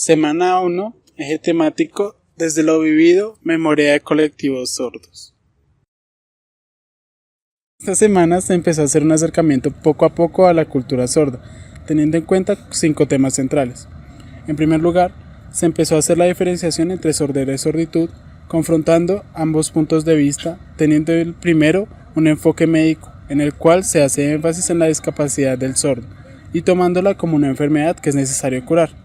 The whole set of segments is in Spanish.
Semana 1, eje temático, desde lo vivido, memoria de colectivos sordos. Esta semana se empezó a hacer un acercamiento poco a poco a la cultura sorda, teniendo en cuenta 5 temas centrales. En primer lugar, se empezó a hacer la diferenciación entre sordera y sorditud, confrontando ambos puntos de vista, teniendo el primero un enfoque médico, en el cual se hace énfasis en la discapacidad del sordo, y tomándola como una enfermedad que es necesario curar.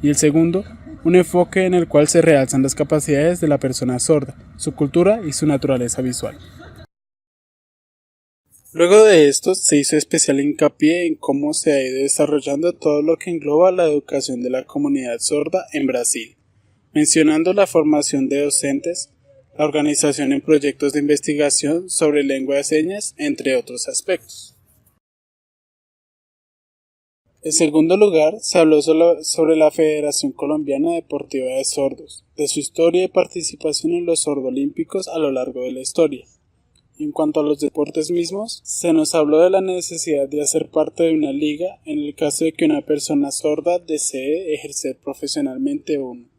Y el segundo, un enfoque en el cual se realzan las capacidades de la persona sorda, su cultura y su naturaleza visual. Luego de esto se hizo especial hincapié en cómo se ha ido desarrollando todo lo que engloba la educación de la comunidad sorda en Brasil, mencionando la formación de docentes, la organización en proyectos de investigación sobre lengua de señas, entre otros aspectos. En segundo lugar, se habló sobre la Federación Colombiana Deportiva de Sordos, de su historia y participación en los sordolímpicos a lo largo de la historia. En cuanto a los deportes mismos, se nos habló de la necesidad de hacer parte de una liga en el caso de que una persona sorda desee ejercer profesionalmente uno.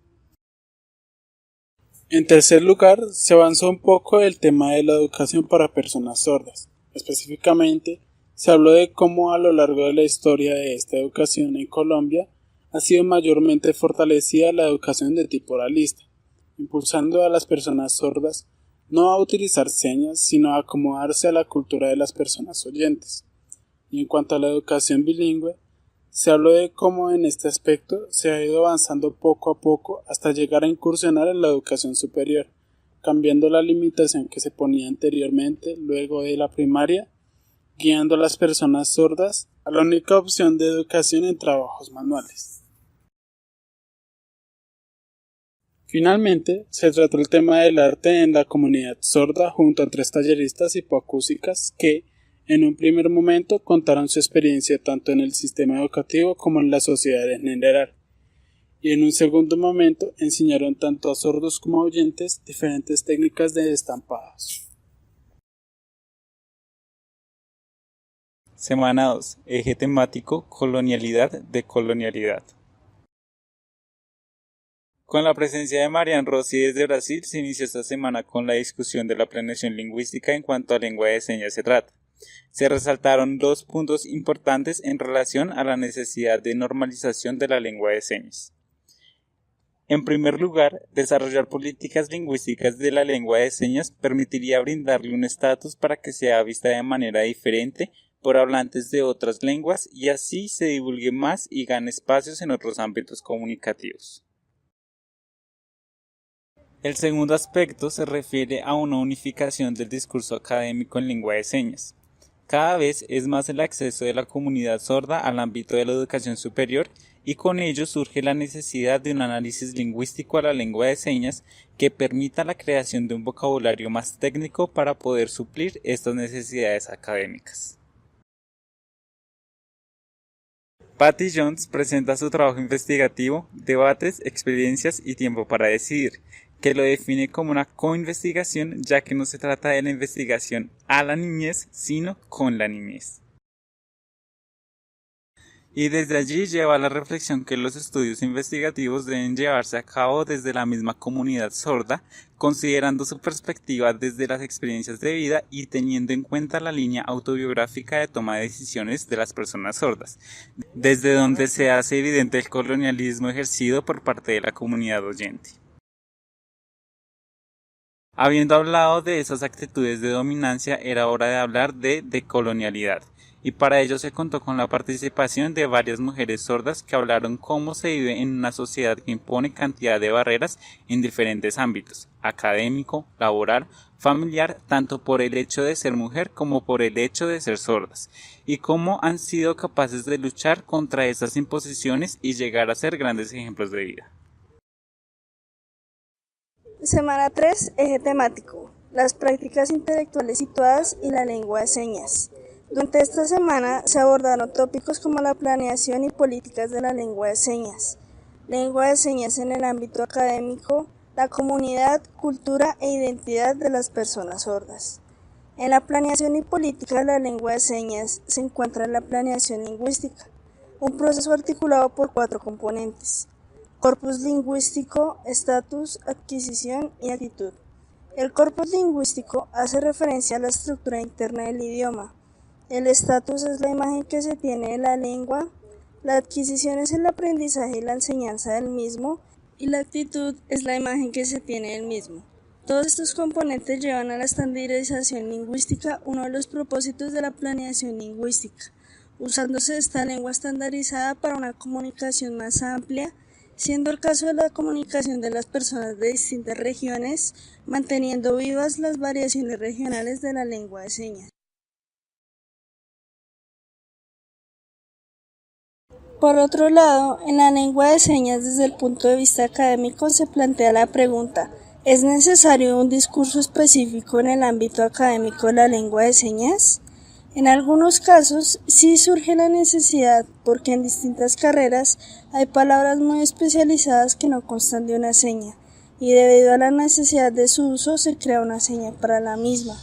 En tercer lugar, se avanzó un poco el tema de la educación para personas sordas. Específicamente, se habló de cómo a lo largo de la historia de esta educación en Colombia ha sido mayormente fortalecida la educación de tipo oralista, impulsando a las personas sordas no a utilizar señas, sino a acomodarse a la cultura de las personas oyentes. Y en cuanto a la educación bilingüe, se habló de cómo en este aspecto se ha ido avanzando poco a poco hasta llegar a incursionar en la educación superior, cambiando la limitación que se ponía anteriormente luego de la primaria, guiando a las personas sordas a la única opción de educación en trabajos manuales. Finalmente, se trató el tema del arte en la comunidad sorda junto a 3 talleristas hipoacúsicas que, en un primer momento, contaron su experiencia tanto en el sistema educativo como en la sociedad en general, y en un segundo momento enseñaron tanto a sordos como a oyentes diferentes técnicas de estampados. Semana 2. Eje temático, colonialidad, decolonialidad. Con la presencia de Marian Rossi desde Brasil, se inició esta semana con la discusión de la planeación lingüística en cuanto a lengua de señas se trata. Se resaltaron 2 puntos importantes en relación a la necesidad de normalización de la lengua de señas. En primer lugar, desarrollar políticas lingüísticas de la lengua de señas permitiría brindarle un estatus para que sea vista de manera diferente por hablantes de otras lenguas y así se divulgue más y gane espacios en otros ámbitos comunicativos. El segundo aspecto se refiere a una unificación del discurso académico en lengua de señas. Cada vez es más el acceso de la comunidad sorda al ámbito de la educación superior y con ello surge la necesidad de un análisis lingüístico a la lengua de señas que permita la creación de un vocabulario más técnico para poder suplir estas necesidades académicas. Patty Jones presenta su trabajo investigativo Debates, experiencias y tiempo para decidir, que lo define como una coinvestigación ya que no se trata de la investigación a la niñez, sino con la niñez. Y desde allí lleva la reflexión que los estudios investigativos deben llevarse a cabo desde la misma comunidad sorda, considerando su perspectiva desde las experiencias de vida y teniendo en cuenta la línea autobiográfica de toma de decisiones de las personas sordas, desde donde se hace evidente el colonialismo ejercido por parte de la comunidad oyente. Habiendo hablado de esas actitudes de dominancia, era hora de hablar de decolonialidad, y para ello se contó con la participación de varias mujeres sordas que hablaron cómo se vive en una sociedad que impone cantidad de barreras en diferentes ámbitos, académico, laboral, familiar, tanto por el hecho de ser mujer como por el hecho de ser sordas, y cómo han sido capaces de luchar contra esas imposiciones y llegar a ser grandes ejemplos de vida. Semana 3, eje temático, las prácticas intelectuales situadas y la lengua de señas. Durante esta semana se abordaron tópicos como la planeación y políticas de la lengua de señas en el ámbito académico, la comunidad, cultura e identidad de las personas sordas. En la planeación y política de la lengua de señas se encuentra la planeación lingüística, un proceso articulado por 4 componentes: Corpus lingüístico, estatus, adquisición y actitud. El corpus lingüístico hace referencia a la estructura interna del idioma. El estatus es la imagen que se tiene de la lengua. La adquisición es el aprendizaje y la enseñanza del mismo. Y la actitud es la imagen que se tiene del mismo. Todos estos componentes llevan a la estandarización lingüística, uno de los propósitos de la planeación lingüística, usándose esta lengua estandarizada para una comunicación más amplia, siendo el caso de la comunicación de las personas de distintas regiones, manteniendo vivas las variaciones regionales de la lengua de señas. Por otro lado, en la lengua de señas, desde el punto de vista académico, se plantea la pregunta: ¿es necesario un discurso específico en el ámbito académico de la lengua de señas? En algunos casos sí surge la necesidad, porque en distintas carreras hay palabras muy especializadas que no constan de una seña, y debido a la necesidad de su uso se crea una seña para la misma.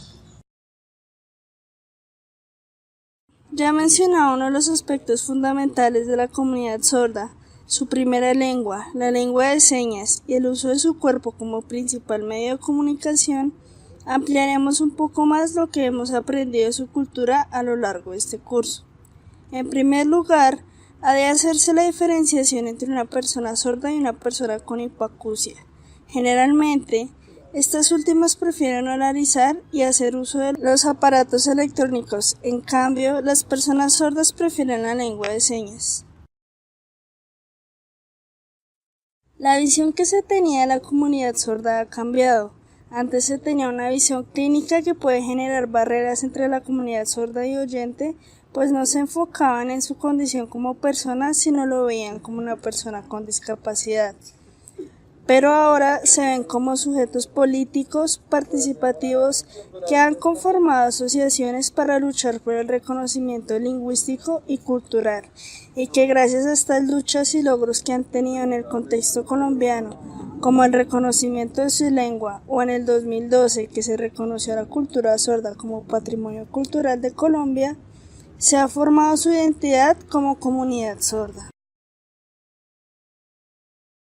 Ya mencionaba uno de los aspectos fundamentales de la comunidad sorda, su primera lengua, la lengua de señas, y el uso de su cuerpo como principal medio de comunicación. Ampliaremos un poco más lo que hemos aprendido de su cultura a lo largo de este curso. En primer lugar, ha de hacerse la diferenciación entre una persona sorda y una persona con hipoacusia. Generalmente, estas últimas prefieren oralizar y hacer uso de los aparatos electrónicos. En cambio, las personas sordas prefieren la lengua de señas. La visión que se tenía de la comunidad sorda ha cambiado. Antes se tenía una visión clínica que puede generar barreras entre la comunidad sorda y oyente, pues no se enfocaban en su condición como persona, sino lo veían como una persona con discapacidad. Pero ahora se ven como sujetos políticos, participativos, que han conformado asociaciones para luchar por el reconocimiento lingüístico y cultural, y que gracias a estas luchas y logros que han tenido en el contexto colombiano, como el reconocimiento de su lengua, o en el 2012 que se reconoció a la cultura sorda como Patrimonio Cultural de Colombia, se ha formado su identidad como comunidad sorda.